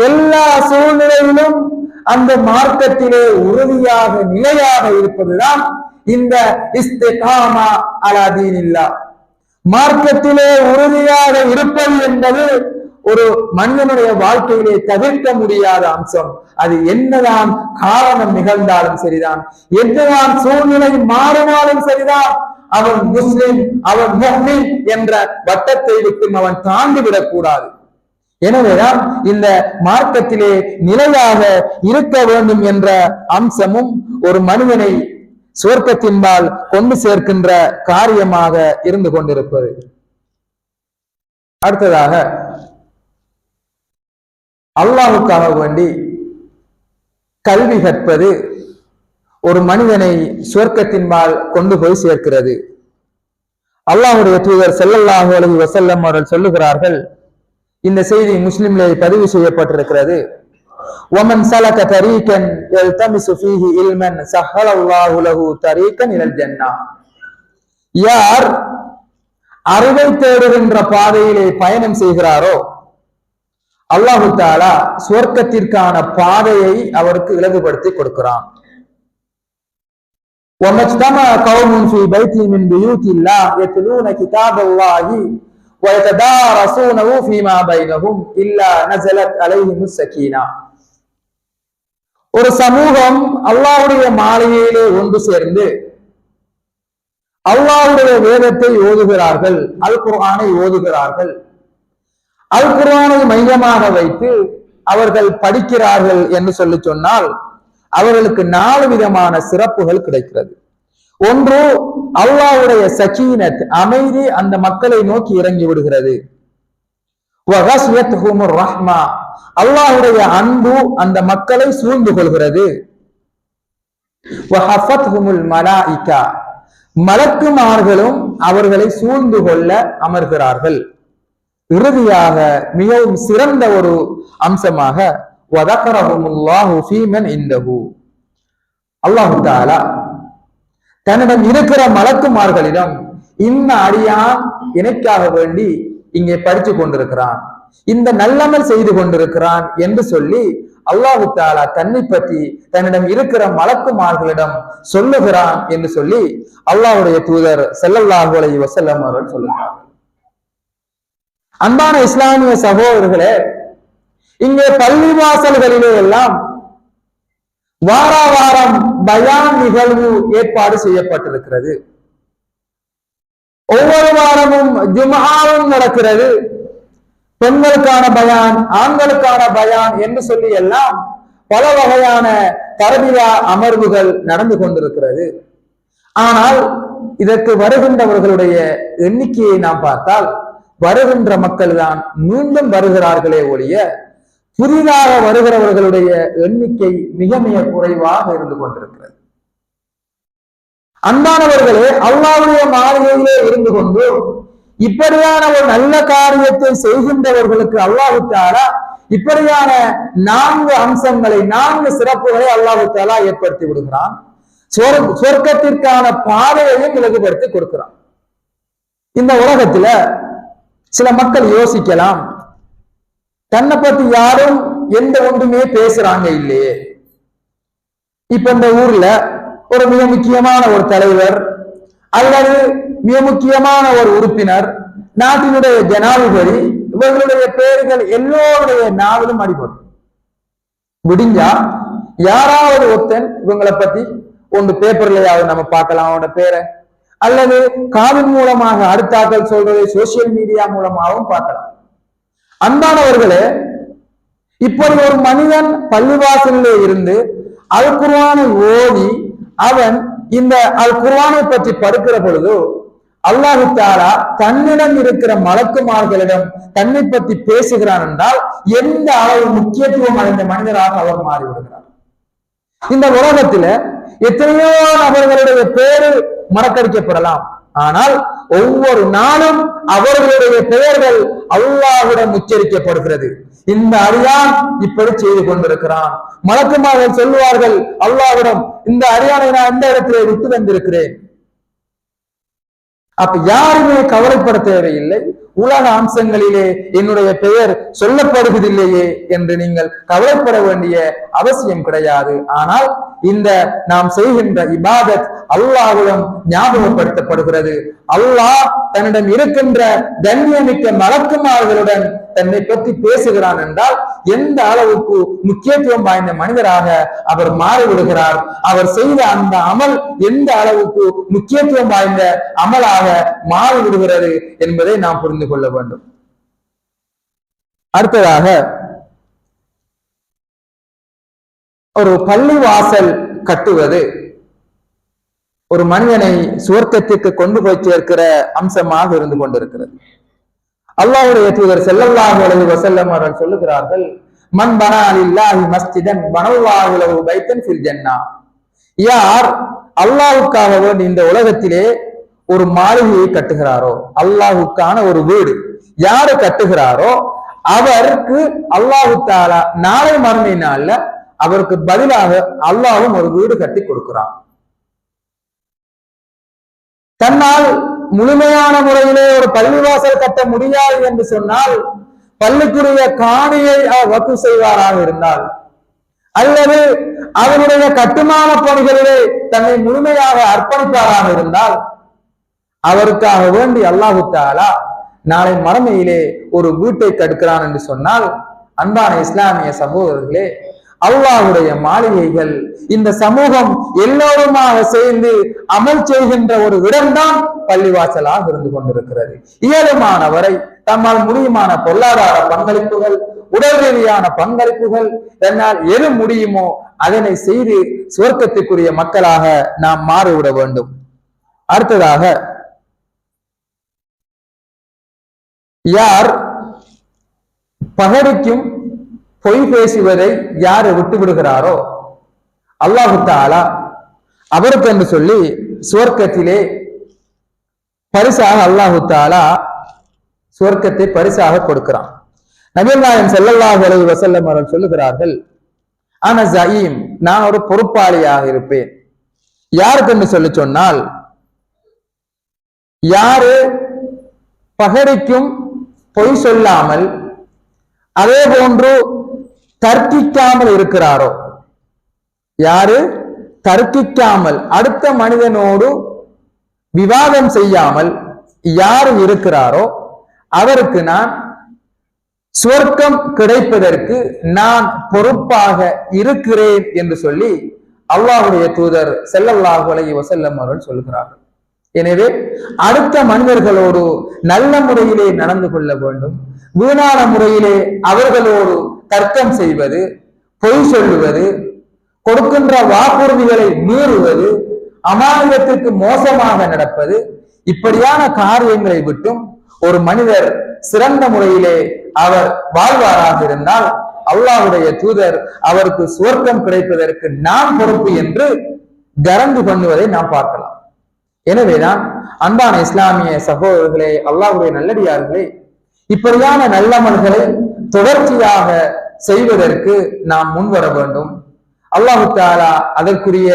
எல்லா சூழ்நிலையிலும் அந்த மார்க்கத்திலே உறுதியாக நிலையாக இருப்பதுதான் இந்த இஸ்திகாமா அலா தீனில்லாஹ். மார்க்கத்திலே உறுதியாக இருப்பது என்பது ஒரு மனிதனுடைய வாழ்க்கையிலே தவிர்க்க முடியாத அம்சம். அது என்னதான் காரணம் நிகழ்ந்தாலும் சரிதான், என்னதான் சூழ்நிலை மாறினாலும் சரிதான், அவன் முஸ்லிம், அவன் முஃமின் என்ற வட்டத்தை விட்டு அவன் தாண்டிவிடக் கூடாது. எனவேதான் இந்த மார்க்கத்திலே நிலையாக இருக்க வேண்டும் என்ற அம்சமும் ஒரு மனிதனை சுவர்க்கத்தின்பால் கொண்டு சேர்க்கின்ற காரியமாக இருந்து கொண்டிருப்பது. அடுத்ததாக, அல்லாஹ்வுக்காக வேண்டி கல்வி கற்பது ஒரு மனிதனை சுவர்க்கத்தின்பால் கொண்டு போய் சேர்க்கிறது. அல்லாஹ்வுடைய தூதர் ஸல்லல்லாஹு அலைஹி வஸல்லம் அவர்கள் சொல்லுகிறார்கள், இந்த செய்தி முஸ்லிம்லே பதிவு செய்யப்பட்டிருக்கிறது. وَمَنْ سَلَكَ طَرِيقًا يَلْتَمِسُ فِيهِ عِلْمًا سَهَّلَ اللَّهُ لَهُ طَرِيقًا إِلَى الْجَنَّةِ. யார் அறிவை தேடுகின்ற பாதையிலே பயணம் செய்கிறாரோ அல்லாஹு தஆலா சுவர்க்கத்திற்கான பாதையை அவருக்கு இலகுபடுத்தி கொடுக்கிறான். وَمَجْتَمَعَ قَوْمٌ فِي بَيْتٍ مِنْ بُيُوتِ اللَّهِ يَتْلُونَ كِتَابَ اللَّهِ وَيَتَدَارَسُونَهُ فِيمَا بَيْنَهُمْ إِلَّا نَزَلَتْ عَلَيْهِمُ السَّكِينَةُ. ஒரு சமூகம் அல்லாஹ்வுடைய மாளிகையிலே ஒன்று சேர்ந்து அல்லாஹ்வுடைய வேதத்தை ஓதுகிறார்கள், அல் குர்ஆனை ஓதுகிறார்கள். அல் குர்ஆனை மையமாக வைத்து அவர்கள் படிக்கிறார்கள் என்று சொல்லி சொன்னால் அவர்களுக்கு 4 விதமான சிறப்புகள் கிடைக்கிறது. ஒன்று, அல்லாஹ்வுடைய சகீனத், அமைதி அந்த மக்களை நோக்கி இறங்கி விடுகிறது. வகஸ்யத்துஹுமுர் ரஹ்மா, அல்லாஹ்வுடைய அன்பு அந்த மக்களை சூழ்ந்து கொள்கிறது. வஹஃபத்ஹுமுல் மலாயிகா, மலக்குமார்களும் அவர்களை சூழ்ந்து கொள்ள அமர்கிறார்கள். இறுதியாக மிகவும் சிறந்த ஒரு அம்சமாக வதகரஹுமுல்லாஹு ஃபீமன் இந்தஹு, அல்லாஹ் தஆலா தன்னிடம் இருக்கிற மலக்குமார்களிடம் இன்ன அடியான் எனக்காக வேண்டி இங்கே படித்து கொண்டிருக்கிறான், இந்த நல்லமல் செய்து கொண்டிருக்கிறான் என்று சொல்லி அல்லாஹ் தஆலா தன்னை பற்றி தன்னிடம் இருக்கிற மலக்குமார்களிடம் சொல்லுகிறான் என்று சொல்லி அல்லாஹ்வுடைய தூதர் ஸல்லல்லாஹு அலைஹி வஸல்லம் அவர்கள் சொல்லுகிறார். அன்பான இஸ்லாமிய சகோதரர்களே, இங்கே பள்ளிவாசல்களிலே எல்லாம் வாரம் பயான் நிகழ்வு ஏற்பாடு செய்யப்பட்டிருக்கிறது. ஒவ்வொரு வாரமும் ஜும்ஆவும் நடக்கிறது. பெண்களுக்கான பயான், ஆண்களுக்கான பயான் என்று சொல்லி எல்லாம் பல வகையான தரபியா அமர்வுகள் நடந்து கொண்டிருக்கிறது. ஆனால் இதற்கு வருகின்றவர்களுடைய எண்ணிக்கையை நாம் பார்த்தால் வருகின்ற மக்கள் தான் மீண்டும் வருகிறார்களே ஒழிய புதிதாக வருகிறவர்களுடைய எண்ணிக்கை மிக மிக குறைவாக இருந்து கொண்டிருக்கிறது. அன்பானவர்களே, அல்லாஹ்வுடைய மாளிகையிலே இருந்து கொண்டு இப்படியான ஒரு நல்ல காரியத்தை செய்கின்றவர்களுக்கு அல்லாஹ் தஆலா இப்படியான 4 அம்சங்களை 4 சிறப்புகளை அல்லாஹ் தஆலா ஏற்படுத்தி விடுகிறான். சொர்க்கத்திற்கான பாதையையும் இலகுபடுத்தி கொடுக்கிறான். இந்த உலகத்துல சில மக்கள் யோசிக்கலாம், தன்னை பத்தி யாரும் எந்த ஒன்றுமே பேசுறாங்க இல்லையே. இப்ப இந்த ஊர்ல ஒரு மிக முக்கியமான ஒரு தலைவர் அல்லது மிக முக்கியமான ஒரு உறுப்பினர், நாட்டினுடைய ஜனாதிபதி, இவர்களுடைய பெயர்கள் எல்லோருடைய நாவிலும் அடிபடும். விடிஞ்சா யாராவது ஒருத்தன் இவங்களை பத்தி ஒன்று பேப்பர்லயாவது நம்ம பார்க்கலாம் அவனோட பேரை, அல்லது காவின் மூலமாக அடுத்தாக்கள் சொல்றதை சோசியல் மீடியா மூலமாகவும் பார்க்கலாம். அன்பானவர்களே, இப்படி ஒரு மனிதன் பள்ளிவாசலிலே இருந்து அல் குர்ஆனை ஓதி அவன் இந்த அல் குர்ஆனை பற்றி படுக்கிற பொழுது அல்லாஹ் தஆலா தன்னிடம் இருக்கிற மலக்குமார்களிடம் தன்னை பற்றி பேசுகிறான் என்றால் எந்த அளவு முக்கியத்துவம் அடைந்த மனிதராக அவர் மாறிவிடுகிறார். இந்த உலகத்துல எத்தனையோ நபர்களுடைய பேரு மறக்கடிக்கப்படலாம், ஆனால் ஒவ்வொரு நாளும் அவர்களுடைய பெயர்கள் அல்லாஹ்விடம் உச்சரிக்கப்படுகிறது. இந்த அடியான் இப்படி செய்து கொண்டிருக்கிறான். மலக்குமார்கள் சொல்லுவார்கள் அல்லாஹ்விடம், இந்த அடியானை நான் இந்த இடத்திலே விட்டு வந்திருக்கிறேன். அப்ப யாருமே கவலைப்பட தேவையில்லை. உலக அம்சங்களிலே என்னுடைய பெயர் சொல்லப்படுவதில்லையே என்று நீங்கள் கவலைப்பட வேண்டிய அவசியம் கிடையாது. ஆனால் இந்த நாம் செய்கின்ற இபாதத் அல்லாஹ்விடம் ஞாபகப்படுத்தப்படுகிறது. அல்லாஹ் தன்னிடம் இருக்கின்ற கண்ணியமிக்க மலக்குமார்களுடன் தன்னை பற்றி பேசுகிறான் என்றால் எந்த அளவுக்கு முக்கியத்துவம் வாய்ந்த மனிதராக அவர் மாறிவிடுகிறார். அவர் செய்த அந்த அமல் எந்த அளவுக்கு முக்கியத்துவம் வாய்ந்த அமலாக மாறிவிடுகிறது என்பதை நாம் புரிந்து கொள்ள வேண்டும். அடுத்ததாக, ஒரு பள்ளிவாசல் கட்டுவது ஒரு மனிதனை சுவர்க்கத்திற்கு கொண்டு போய் சேர்க்கிற அம்சமாக இருந்து கொண்டிருக்கிறது. அல்லாஹ்வுடைய தூதர் ஸல்லல்லாஹு அலைஹி வஸல்லம் அவர்கள் சொல்லுகிறார்கள், மன் பனா லில்லாஹி மஸ்ஜிதன் பனல்லாஹு லஹு பைத்தன் ஃபில் ஜன்னah. யார் அல்லாஹ்வுக்காக வேண்டி இந்த உலகத்திலே ஒரு மாளிகையை கட்டுகிறாரோ, அல்லாஹ்வுக்கான ஒரு வீடு யாரு கட்டுகிறாரோ அவருக்கு அல்லாஹ் தஆலா நாளை மறுமை நாள்ல அவருக்கு பதிலாக அல்லாஹ்வும் ஒரு வீடு கட்டி கொடுக்கிறான். தன்னால் முழுமையான முறையிலே ஒரு பள்ளிவாசல் கட்ட முடியாது என்று சொன்னால் பள்ளிக்குரிய காணியை வக்ஃப் செய்வாராக இருந்தால், அல்லது அவனுடைய கட்டுமான பணிகளிலே தன்னை முழுமையாக அர்ப்பணிப்பாராக இருந்தால், அவருக்காக வேண்டி அல்லாஹ் தஆலா நாளை மறுமையிலே ஒரு வீட்டை கட்டுகிறான் என்று சொன்னால், அன்பான இஸ்லாமிய சகோதரர்களே, அல்லாஹ்வுடைய மாளிகைகள் இந்த சமூகம் எல்லோருமாக சேர்ந்து அமல் செய்கின்ற ஒரு இடம்தான் பள்ளிவாசலாக இருந்து கொண்டிருக்கிறது. இயலுமானவரை தம்மால் முடியுமான பொருளாதார பங்களிப்புகள், உடல் ரீதியான பங்களிப்புகள், தன்னால் எது முடியுமோ அதனை செய்து சுவர்க்கத்துக்குரிய மக்களாக நாம் மாறிவிட வேண்டும். அடுத்ததாக, யார் பகடிக்கும் பொய் பேசுவதை யாரு விட்டு விடுகிறாரோ அல்லாஹ் தஆலா அவருக்கு என்று சொல்லி சுவர்க்கத்திலே பரிசாக அல்லாஹ் தஆலா சுவர்க்கத்தை பரிசாக கொடுக்கிறான். நபிகள் நாயகம் ஸல்லல்லாஹு அலைஹி வஸல்லம் அவர்கள் சொல்லுகிறார்கள், அன ஸயீம், நான் ஒரு பொறுப்பாளியாக இருப்பேன். யாருக்கு என்று சொல்லி சொன்னால், யாரு பகடிக்கும் பொய் சொல்லாமல் அதே போன்று தர்க்கிக்காமல் இருக்கிறாரோ, யாரு தர்க்கிக்காமல் அடுத்த மனிதனோடு விவாதம் செய்யாமல் யாரு இருக்கிறாரோ அவருக்கு நான் சுவர்க்கம் கிடைப்பதற்கு நான் பொறுப்பாக இருக்கிறேன் என்று சொல்லி அல்லாஹ்வுடைய தூதர் ஸல்லல்லாஹு அலைஹி வஸல்லம் அவர்கள் சொல்கிறார்கள். எனவே அடுத்த மனிதர்களோடு நல்ல முறையிலே நடந்து கொள்ள வேண்டும். வீணான முறையிலே அவர்களோடு தர்க்கம் செய்வது, பொய் சொல்லுவது, கொடுக்கின்ற வாக்குறுதிகளை மீறுவது, அமானிதத்திற்கு மோசமாக நடப்பது, இப்படியான காரியங்களை விட்டும் ஒரு மனிதர் சிறந்த முறையிலே அவர் வாழ்வாராக இருந்தால் அல்லாஹ்வுடைய தூதர் அவருக்கு சுவர்க்கம் கிடைப்பதற்கு நான் பொறுப்பு என்று கரந்து பண்ணுவதை நாம் பார்க்கலாம். எனவேதான் அன்பான இஸ்லாமிய சகோதரர்களே, அல்லாஹ்வுடைய நல்லடியார்களே, இப்படியான நல்லமல்களை தொடர்ச்சியாக செய்வதற்கு நாம் முன்வர வேண்டும். அல்லாஹு தஆலா அதற்குரிய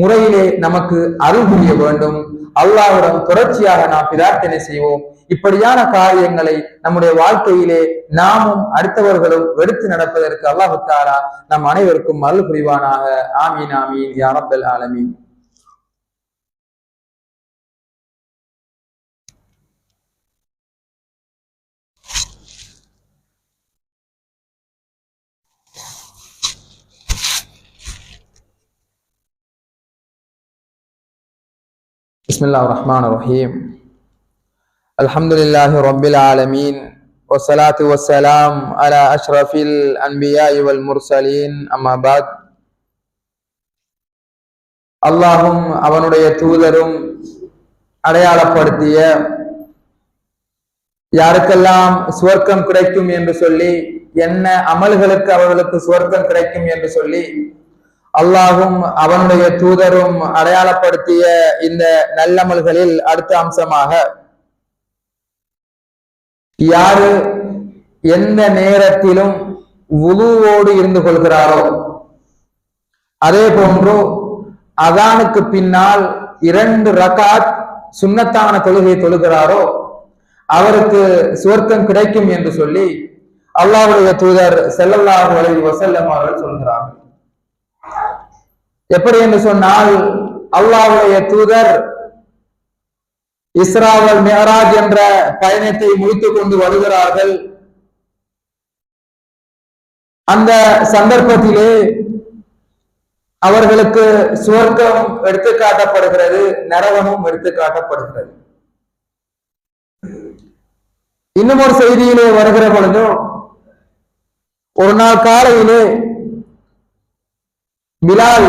முறையிலே நமக்கு அருள் புரிய வேண்டும். அல்லாஹ்விடம் தொடர்ச்சியாக நாம் பிரார்த்தனை செய்வோம். இப்படியான காரியங்களை நம்முடைய வாழ்க்கையிலே நாமும் அடுத்தவர்களும் எடுத்து நடப்பதற்கு அல்லாஹு தஆலா நம் அனைவருக்கும் அருள் புரிவானாக. ஆமீன் ஆமீன் யா ரப்பல் ஆலமீன். பிஸ்மில்லாஹிர் ரஹ்மானிர் ரஹீம். அல்ஹம்துலில்லாஹி ரப்பில் ஆலமீன் வஸ்ஸலாத்து வஸ்ஸலாம் அலா அஷ்ரஃபில் அன்பியாஇ வல் முர்சலீன். அம்மா பாத். அல்லாஹும் அவனுடைய தூதரும் அடையாளப்படுத்திய யாருக்கெல்லாம் சுவர்க்கம் கிடைக்கும் என்று சொல்லி, என்ன அமல்களுக்கு அவர்களுக்கு சுவர்க்கம் கிடைக்கும் என்று சொல்லி அல்லாஹும் அவனுடைய தூதரும் அடையாளப்படுத்திய இந்த நல்லமல்களில் அடுத்த அம்சமாக, யாரு எந்த நேரத்திலும் வுதுவோடு இருந்து கொள்கிறாரோ, அதே போன்று அதானுக்கு பின்னால் 2 ரகாத் சுன்னத்தான தொழுகை தொழுகிறாரோ அவருக்கு சுவர்க்கம் கிடைக்கும் என்று சொல்லி அல்லாஹ்வுடைய தூதர் ஸல்லல்லாஹு அலைஹி வஸல்லம் அவர்கள் சொல்கிறார்கள். எப்படி என்று சொன்னால், அல்லாஹ்வுடைய தூதர் இஸ்ரா வல் மிஅராஜ் என்ற பயணத்தை முடித்துக் கொண்டு வருகிறார்கள். அந்த சந்தர்ப்பத்திலே அவர்களுக்கு சுவர்க்கம் எடுத்து காட்டப்படுகிறது, நரகமும் எடுத்து காட்டப்படுகிறது. இன்னும் ஒரு செய்தியிலே வருகிற பொழுதும், ஒரு நாள் காலையிலே பிலால்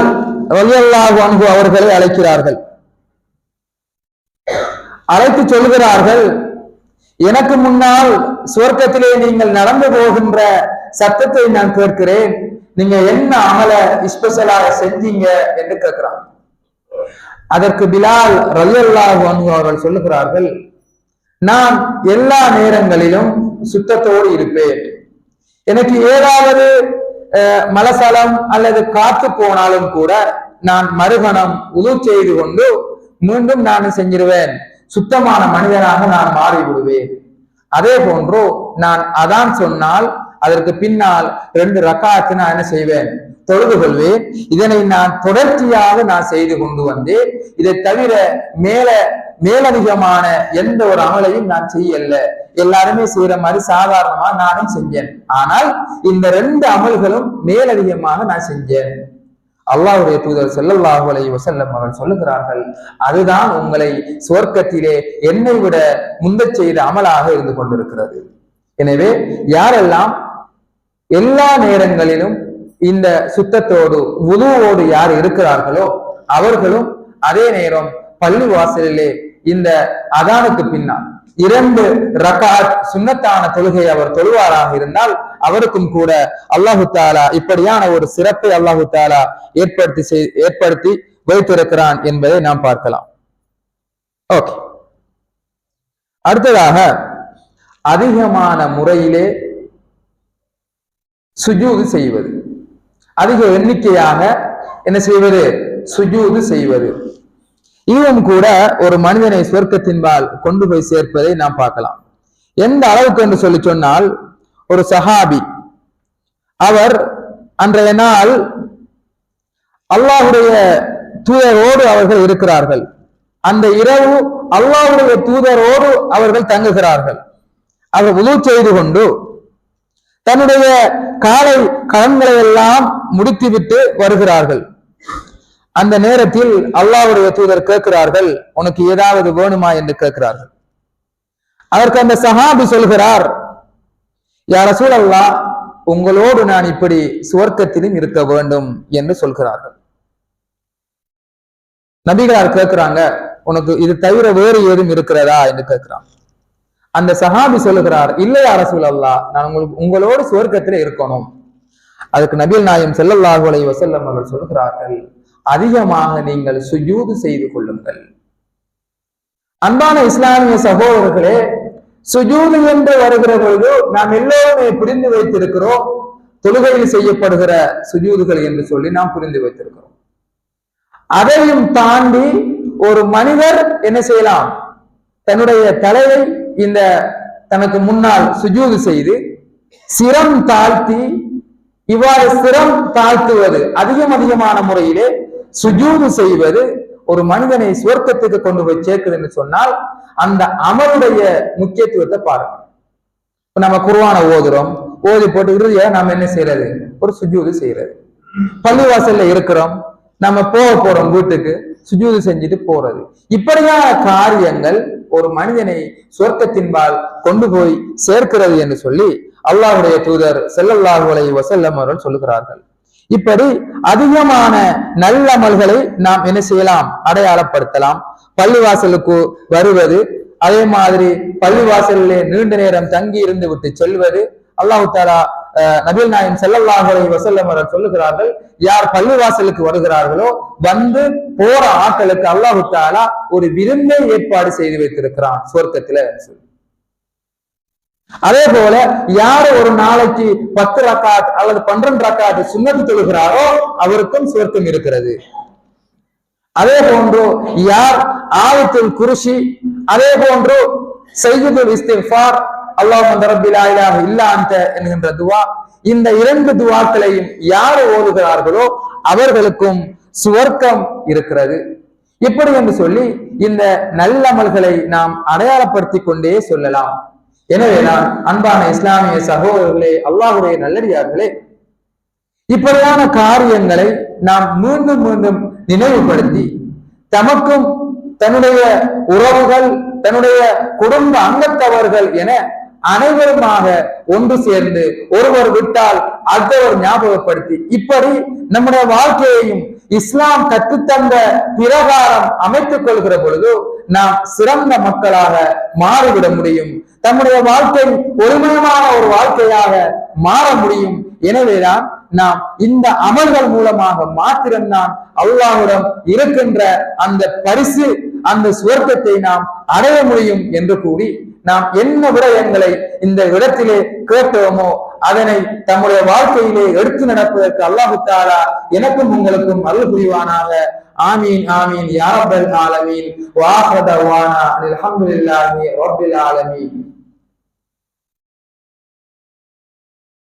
ரலியல்லாஹு அன்ஹு அவர்களை அழைக்கிறார்கள். அழைத்து சொல்கிறார்கள், எனக்கு முன்னால் சுவர்க்கத்திலே நீங்கள் நடந்து போகின்ற சத்தத்தை நான் கேட்கிறேன், நீங்க என்ன அமல ஸ்பெஷலாக செஞ்சீங்க என்று கேட்கிறாங்க. அதற்கு பிலால் ரலியல்லாஹு அன்ஹு அவர்கள் சொல்லுகிறார்கள், நான் எல்லா நேரங்களிலும் சுத்தத்தோடு இருப்பேன். எனக்கு ஏதாவது மலசலம் அல்லது காத்து போனாலும் கூட நான் மறுகணம் உது செய்து கொண்டு மீண்டும் நான் செஞ்சிருவேன், சுத்தமான மனிதனாக நான் மாறிவிடுவேன். அதே போன்று நான் அதான் சொன்னால் அதற்கு பின்னால் 2 ரக்காத்து நான் என்ன செய்வேன், தொழுது கொள்வேன். இதனை நான் தொடர்ச்சியாக நான் செய்து கொண்டு வந்தேன். இதை தவிர மேலதிகமான எந்த ஒரு அமலையும் நான் செய்யல, எல்லாருமே செய்யற மாதிரி சாதாரணமா நானும் செஞ்சேன். ஆனால் இந்த 2 அமல்களும் மேலதிகமாக நான் செஞ்சேன். அல்லாஹ்வுடைய தூதர் ஸல்லல்லாஹு அலைஹி வஸல்லம் அவர்கள் சொல்லுகிறார்கள், அதுதான் உங்களை சுவர்க்கத்திலே என்னை விட முந்தச் செய்த அமலாக இருந்து கொண்டிருக்கிறது. எனவே யாரெல்லாம் எல்லா நேரங்களிலும் இந்த சுத்தத்தோடு வுதுவோடு யார் இருக்கிறார்களோ அவர்களும் அதே நேரம் பள்ளி வாசலிலே இந்த அதானுக்கு பின்னால் 2 ரகாத் சுன்னத்தான தொழுகை அவர் தொழுவாராக இருந்தால் அவருக்கும் கூட அல்லாஹு தாலா இப்படியான ஒரு சிறப்பை அல்லாஹு தாலா ஏற்படுத்தி வைத்திருக்கிறான் என்பதை நாம் பார்க்கலாம். ஓகே, அடுத்ததாக அதிகமான முறையிலே சுஜூது செய்வது, அதிக எண்ணிக்கையாக என்ன செய்வது, சுஜூது செய்வது. இதுவும் கூட ஒரு மனிதனை சுவர்க்கத்தின்பால் கொண்டு போய் சேர்ப்பதை நாம் பார்க்கலாம். எந்த அளவுக்கு என்று சொல்லி சொன்னால், ஒரு சஹாபி, அவர் அன்றைய நாள் அல்லாஹ்வுடைய தூதரோடு அவர்கள் இருக்கிறார்கள். அந்த இரவு அல்லாஹ்வுடைய தூதரோடு அவர்கள் தங்குகிறார்கள். அவர் வுது செய்து கொண்டு தன்னுடைய காலை கடன்களை எல்லாம் முடித்துவிட்டு வருகிறார்கள். அந்த நேரத்தில் அல்லாஹ்வுடைய தூதர் கேட்கிறார்கள், உனக்கு ஏதாவது வேணுமா என்று கேட்கிறார்கள். அதற்கு அந்த சஹாபி சொல்கிறார், யா ரசூலல்லாஹ், உங்களோடு நான் இப்படி சுவர்க்கத்திலும் இருக்க வேண்டும் என்று சொல்கிறார்கள். நபிகளார் கேட்கிறாங்க, உனக்கு இது தவிர வேறு ஏதும் இருக்கிறதா என்று கேட்கிறாங்க. அந்த சஹாபி சொல்லுகிறார், இல்லை யா ரசூலல்லாஹ், நான் உங்களோடு சுவர்க்கத்தில் இருக்கணும் அதுக்கு நபிகள் நாயகம் ஸல்லல்லாஹு அலைஹி வஸல்லம் அவர்கள் சொல்கிறார்கள், அதிகமாக நீங்கள் சுஜூது செய்து கொள்ளுங்கள். அன்பான இஸ்லாமிய சகோதரர்களே, சுஜூது என்று வருகிற பொழுது நாம் எல்லோருமே புரிந்து வைத்திருக்கிறோம், தொழுகையில் செய்யப்படுகிற சுஜூதுகள் என்று சொல்லி நாம் புரிந்து வைத்திருக்கிறோம். அதையும் தாண்டி ஒரு மனிதர் என்ன செய்யலாம், தன்னுடைய தலையை இந்த தனக்கு முன்னால் சுஜூது செய்து சிரம் தாழ்த்தி, இவ்வாறு சிரம் தாழ்த்துவது அதிகமான முறையிலே சுஜூது செய்வது ஒரு மனிதனை சுவர்க்கத்துக்கு கொண்டு போய் சேர்க்குது என்று சொன்னால் அந்த அமலுடைய முக்கியத்துவத்தை பாருங்க. நம்ம குர்ஆனை ஓதுறோம், ஓதி போட்டு இறுதியா நாம் என்ன செய்யறது, ஒரு சுஜூது செய்யறது. பள்ளிவாசல்ல இருக்கிறோம், நம்ம போறோம் வீட்டுக்கு, சுஜூது செஞ்சுட்டு போறது. இப்படியான காரியங்கள் ஒரு மனிதனை சுவர்க்கத்தின்பால் கொண்டு போய் சேர்க்கிறது என்று சொல்லி அல்லாஹ்வுடைய தூதர் ஸல்லல்லாஹு அலைஹி வஸல்லம் அவர்கள் சொல்லுகிறார்கள். இப்படி அதிகமான நல்லமல்களை நாம் என்ன செய்யலாம், அடையாளப்படுத்தலாம். பள்ளிவாசலுக்கு வருவது, அதே மாதிரி பள்ளிவாசலிலே நீண்ட நேரம் தங்கி இருந்து விட்டு செல்வது. அல்லாஹ் தஆலா நபிகள் நாயகம் ஸல்லல்லாஹு அலைஹி வஸல்லம் அவர்கள் சொல்லுகிறார்கள், யார் பள்ளிவாசலுக்கு வருகிறார்களோ வந்து போற ஆட்களுக்கு அல்லாஹ் தஆலா ஒரு விருந்தை ஏற்பாடு செய்து வைத்திருக்கிறான் சுவர்க்கத்துல. அதே போல யார் ஒரு நாளைக்கு 10 ரக்காத் அல்லது 12 ரக்காத் சுன்னத் தொழுகிறாரோ அவருக்கும் சுவர்க்கம் இருக்கிறது. அதே போன்று யார் ஆயத்துல் குர்சி, அதே போன்று சய்யிதுல் இஸ்திக்ஃபார், அல்லாஹும்ம ரப்பி லா இலாஹ இல்லா அன்த என்கின்ற துஆ, இந்த 2 துஆக்களையும் யார் ஓதுகிறார்களோ அவர்களுக்கும் சுவர்க்கம் இருக்கிறது. இப்படி என்று சொல்லி இந்த நல்லமல்களை நாம் அடையாளப்படுத்தி கொண்டே சொல்லலாம். எனவே நான் அன்பான இஸ்லாமிய சகோதரர்களே, அல்லாஹ்வுடைய நல்லடியார்களே, இப்படியான காரியங்களை நாம் மீண்டும் மீண்டும் நினைவுபடுத்தி தமக்கும் தன்னுடைய உறவுகள், தன்னுடைய குடும்ப அங்கத்தவர்கள் என அனைவருமாக ஒன்று சேர்ந்து ஒருவர் விட்டால் அடுத்தவர் ஞாபகப்படுத்தி இப்படி நம்முடைய வாழ்க்கையையும் இஸ்லாம் கற்றுத்தந்த பிரகாரம் அமைத்துக் கொள்கிற பொழுது நாம் சிறந்த மக்களாக மாறிவிட முடியும். தம்முடைய வாழ்க்கை ஒருமயமான ஒரு வாழ்க்கையாக மாற முடியும். எனவேதான் நாம் இந்த அமல்கள் மூலமாக மாத்திரம்தான் அல்லாஹ்விடம் இருக்கின்ற அந்த பரிசு, அந்த சுவர்க்கத்தை நாம் அடைய முடியும் என்று கூறி, நாம் என்ன விடயங்களை இந்த இடத்திலே கேட்டோமோ அதனை தம்முடைய வாழ்க்கையிலே எடுத்து நடப்பதற்கு அல்லாஹ் தஆலா எனக்கும் உங்களுக்கும் அருள் புரிவானாக. ஆமீன் ஆமீன் யா ரப்பல் ஆலமீன். வ ஆகிரு தஅவானா அல்ஹம்துலில்லாஹி ரப்பில் ஆலமீன்.